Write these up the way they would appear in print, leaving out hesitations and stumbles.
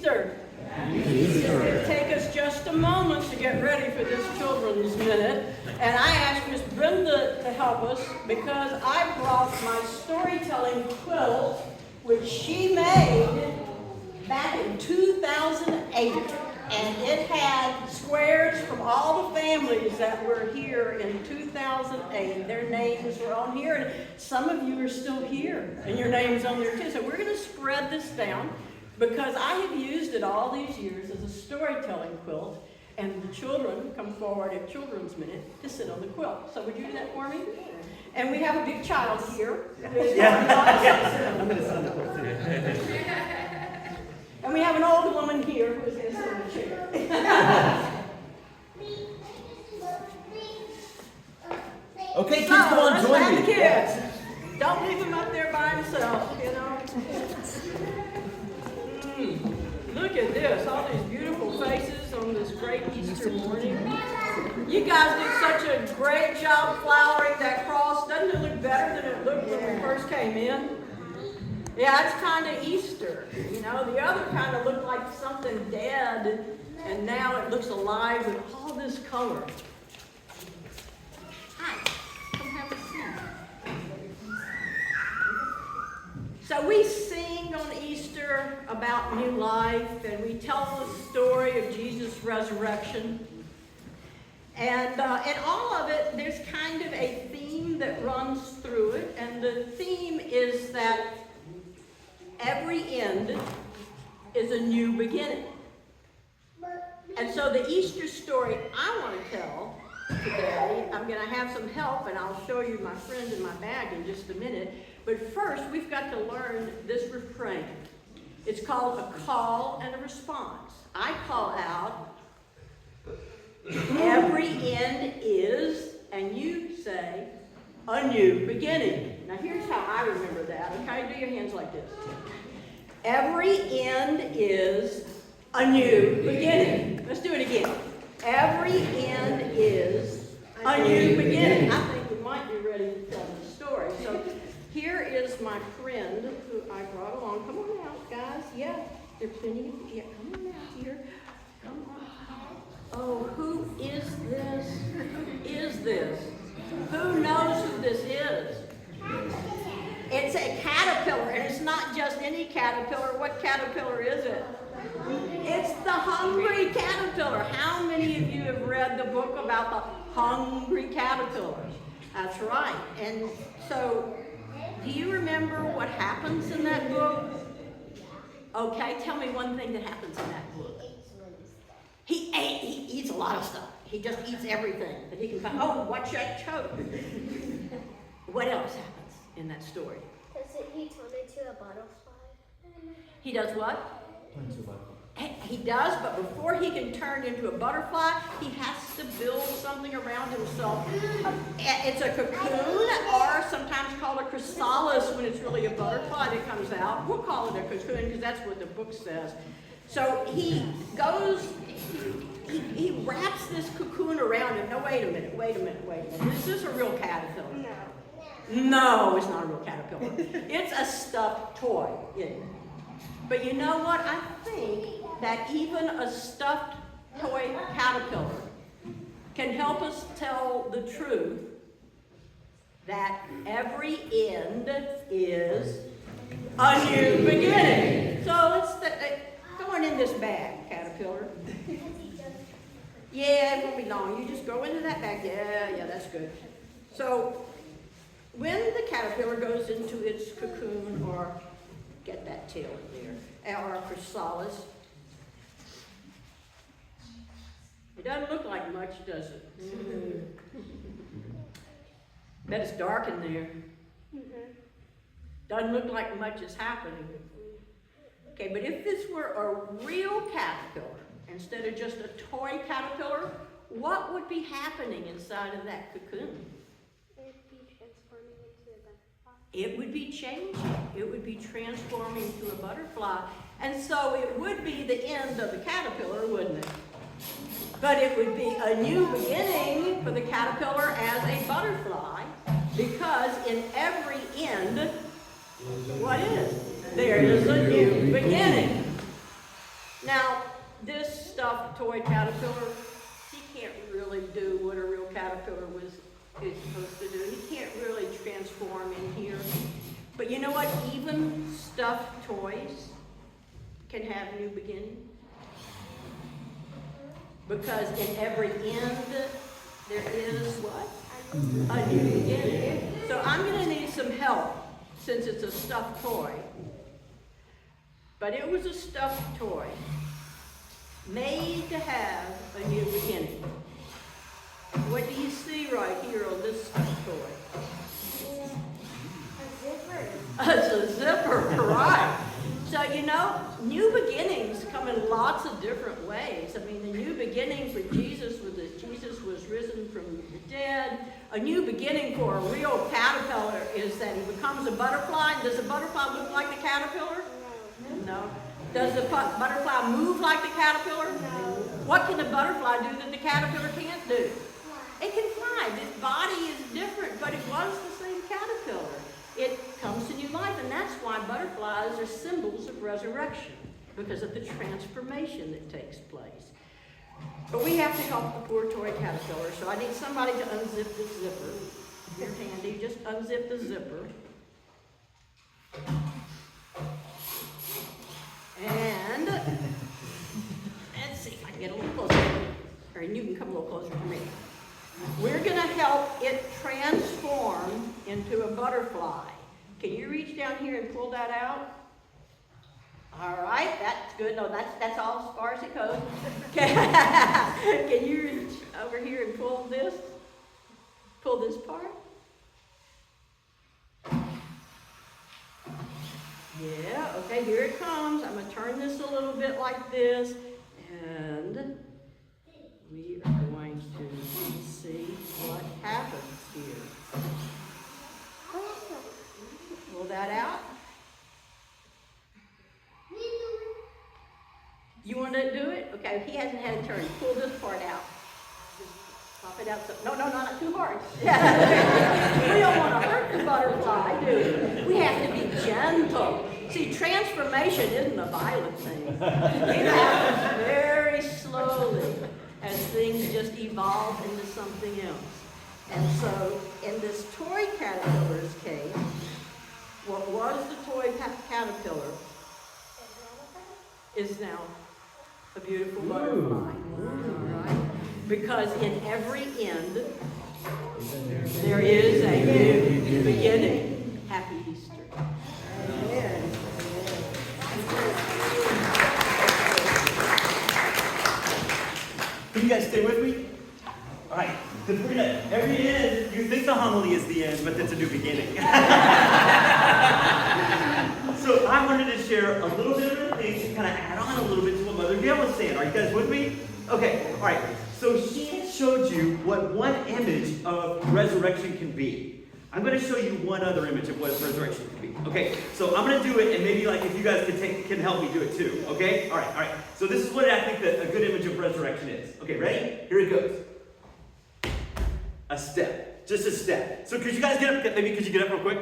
Easter. It'll take us just a moment to get ready for this Children's Minute. And I asked Miss Brenda to help us because I brought my storytelling quilt, which she made back in 2008. And it had squares from all the families that were here in 2008. Their names were on here, and some of you are still here, and your name's on there too. So we're going to spread this down because I have used it all these years as a storytelling quilt, and the children come forward at Children's Minute to sit on the quilt. So would you do that for me? And we have a big child here. Yeah. I'm going to sit on the quilt too. And we have an old woman here who's going to sit in the chair. Okay, kids, come on, join me. Kids. Don't leave them up there by himself, you know. Look at this, all these beautiful faces on this great Easter morning. You guys did such a great job flowering that cross. Doesn't it look better than it looked when we first came in? Yeah, it's kind of Easter, you know. The other kind of looked like something dead, and now it looks alive with all this color. Hi, come have a seat. So we sing on Easter about new life, and we tell the story of Jesus' resurrection. And all of it, there's kind of a theme that runs through it, and the theme is that every end is a new beginning. And so the Easter story I want to tell today, I'm going to have some help, and I'll show you my friend in my bag in just a minute. But first, we've got to learn this refrain. It's called a call and a response. I call out, every end is, and you say, a new beginning. Now here's how I remember that, okay? Do your hands like this. Every end is a new beginning. Let's do it again. Every end is a new beginning. I think we might be ready to tell the story. So here is my friend who I brought along. Come on out, guys. Yeah, there's plenty of, yeah, come on out here. Come on. Oh, who is this? Who is this? Who knows who this is? It's a caterpillar, and it's not just any caterpillar. What caterpillar is it? It's the hungry caterpillar. How many of you have read the book about the hungry caterpillar? That's right. And so, do you remember what happens in that book? Okay, tell me one thing that happens in that book. He eats a lot of stuff. He just eats everything that he can find. Oh, watch that choke. What else happens in that story? Doesn't he turn into a butterfly? He does what? He does, but before he can turn into a butterfly, he has to build something around himself. It's a cocoon, or sometimes called a chrysalis when it's really a butterfly that comes out. We'll call it a cocoon because that's what the book says. So he goes, he wraps this cocoon around him. No, wait a minute. Is this a real caterpillar? No, it's not a real caterpillar. It's a stuffed toy. But you know what? I think that even a stuffed toy caterpillar can help us tell the truth that every end is a new beginning. So let's go in this bag, caterpillar. Yeah, it won't be long. You just go into that bag. Yeah, that's good. So when the caterpillar goes into its cocoon, or get that tail in there, or a chrysalis, it doesn't look like much, does it? Bet it's dark in there. Doesn't look like much is happening. Okay, but if this were a real caterpillar, instead of just a toy caterpillar, what would be happening inside of that cocoon? It would be changing. It would be transforming to a butterfly. And so it would be the end of the caterpillar, wouldn't it? But it would be a new beginning for the caterpillar as a butterfly, because in every end, what is? There is a new beginning. Now, this stuffed toy caterpillar, he can't really do what a real caterpillar is supposed to do. He can't really transform in here. But you know what? Even stuffed toys can have new beginnings. Because in every end, there is what? A new beginning. So I'm going to need some help since it's a stuffed toy. But it was a stuffed toy made to have a new beginning. What do you see right here on this stuffed toy? A zipper. It's a zipper, right? So, you know, new beginnings come in lots of different ways. I mean, the new beginning for Jesus was that Jesus was risen from the dead. A new beginning for a real caterpillar is that he becomes a butterfly. Does a butterfly look like the caterpillar? No. Does the butterfly move like the caterpillar? No. What can the butterfly do that the caterpillar can't do? It can fly. Its body is different, but it was the same caterpillar. It comes to new life, and that's why butterflies are symbols of resurrection, because of the transformation that takes place. But we have to help the poor toy caterpillar, so I need somebody to unzip this zipper. Here, Tandy, just unzip the zipper. And let's see if I can get a little closer. Or you can come a little closer to me. We're going to help it transform into a butterfly. Can you reach down here and pull that out? All right, that's good. No, that's all as far as it goes. Can you reach over here and pull this? Pull this part? Yeah, okay, here it comes. I'm going to turn this a little bit like this. And we are going to see what happens here. Pull that out. You want to do it? Okay, he hasn't had a turn. Pull this part out. Just pop it out. No, not too hard. We don't want to hurt the butterfly, do we? We have to be gentle. See, transformation isn't a violent thing. It happens very slowly as things just evolve into something else. And so, in this toy caterpillar's case, what was the toy caterpillar is now a beautiful butterfly. All right? Because in every end, there is a new beginning. Happy Easter. Amen. Can you guys stay with me? All right. Because we're gonna, every end, you think the homily is the end, but it's a new beginning. So I wanted to share a little bit of things to kind of add on a little bit to what Mother Gayle was saying. Are you guys with me? Okay. All right. So she showed you what one image of resurrection can be. I'm going to show you one other image of what resurrection can be. Okay, so I'm going to do it, and maybe like if you guys can help me do it too. Okay, all right. So this is what I think that a good image of resurrection is. Okay, ready? Here it goes. A step, just a step. So could you guys get up? Maybe could you get up real quick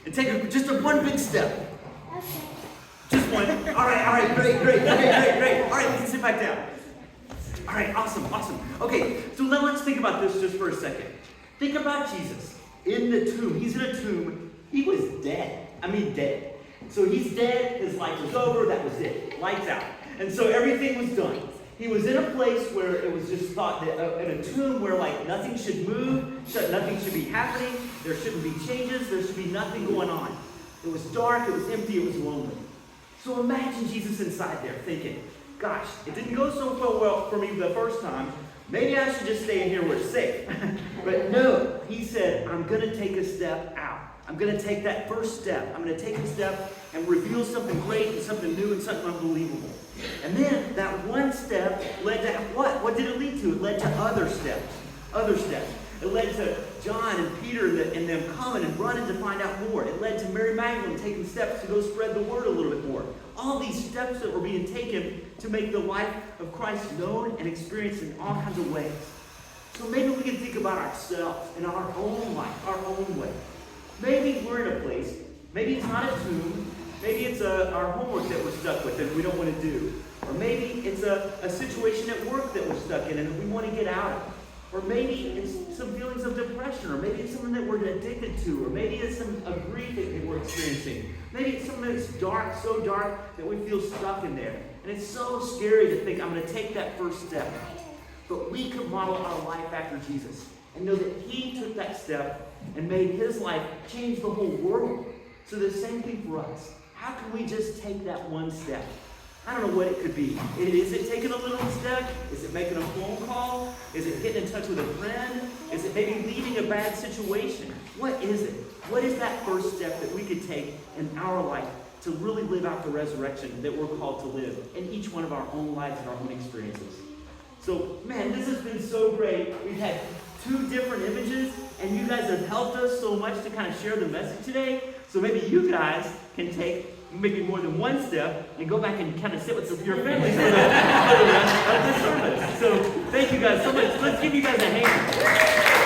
and take just one big step? Okay. Just one. All right. Great. Okay, great. All right, you can sit back down. All right, awesome. Okay, so now let's think about this just for a second. Think about Jesus in the tomb. He's in a tomb. He was dead. Dead. So he's dead. His life was over. That was it. Lights out. And so everything was done. He was in a place where it was just thought that in a tomb where like nothing should move, nothing should be happening. There shouldn't be changes. There should be nothing going on. It was dark. It was empty. It was lonely. So imagine Jesus inside there thinking, gosh, it didn't go so well for me the first time. Maybe I should just stay in here where it's safe. But no, he said, I'm going to take a step out. I'm going to take that first step. I'm going to take a step and reveal something great and something new and something unbelievable. And then that one step led to what? What did it lead to? It led to other steps. It led to John and Peter and them coming and running to find out more. It led to Mary Magdalene taking steps to go spread the word a little bit more. All these steps that were being taken to make the life of Christ known and experienced in all kinds of ways. So maybe we can think about ourselves in our own life, our own way. Maybe we're in a place, maybe it's not a tomb, Maybe it's our homework that we're stuck with and we don't want to do. Or maybe it's a situation at work that we're stuck in and we want to get out of. Or maybe it's some feelings of depression, or maybe it's something that we're addicted to, or maybe it's a grief that we're experiencing. Maybe it's something that's dark, so dark that we feel stuck in there. And it's so scary to think, I'm going to take that first step. But we could model our life after Jesus and know that he took that step and made his life change the whole world. So the same thing for us. How can we just take that one step? I don't know what it could be. Is it taking a little step? Is it making a phone call? Is it getting in touch with a friend? Is it maybe leaving a bad situation? What is it? What is that first step that we could take in our life to really live out the resurrection that we're called to live in each one of our own lives and our own experiences? So, man, this has been so great. We've had 2 different images, and you guys have helped us so much to kind of share the message today. So maybe you guys can take maybe more than one step and go back and kind of sit with your families for the rest of the service. So thank you guys so much. Let's give you guys a hand.